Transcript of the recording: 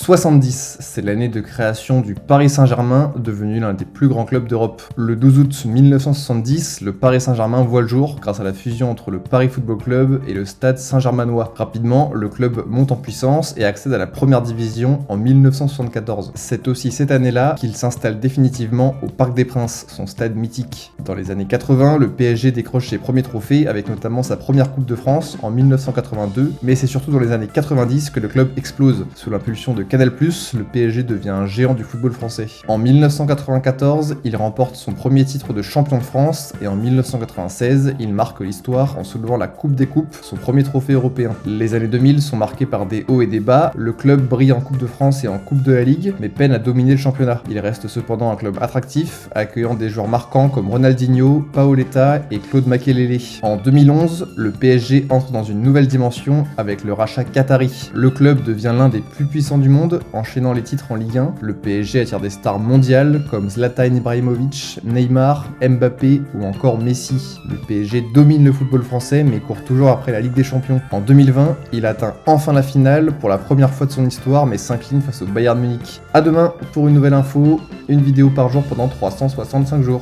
70, c'est l'année de création du Paris Saint-Germain, devenu l'un des plus grands clubs d'Europe. Le 12 août 1970, le Paris Saint-Germain voit le jour grâce à la fusion entre le Paris Football Club et le Stade Saint-Germanois. Rapidement, le club monte en puissance et accède à la première division en 1974. C'est aussi cette année-là qu'il s'installe définitivement au Parc des Princes, son stade mythique. Dans les années 80, le PSG décroche ses premiers trophées avec notamment sa première Coupe de France en 1982, mais c'est surtout dans les années 90 que le club explose. Sous l'impulsion de Canal+, le PSG devient un géant du football français. En 1994, il remporte son premier titre de champion de France et en 1996, il marque l'histoire en soulevant la Coupe des Coupes, son premier trophée européen. Les années 2000 sont marquées par des hauts et des bas, le club brille en Coupe de France et en Coupe de la Ligue, mais peine à dominer le championnat. Il reste cependant un club attractif, accueillant des joueurs marquants comme Ronaldinho, Paoletta et Claude Makélélé. En 2011, le PSG entre dans une nouvelle dimension avec le rachat qatari. Le club devient l'un des plus puissants du monde, enchaînant les titres en Ligue 1. Le PSG attire des stars mondiales comme Zlatan Ibrahimovic, Neymar, Mbappé ou encore Messi. Le PSG domine le football français mais court toujours après la Ligue des Champions. En 2020, il atteint enfin la finale pour la première fois de son histoire mais s'incline face au Bayern Munich. A demain pour une nouvelle info, une vidéo par jour pendant 365 jours.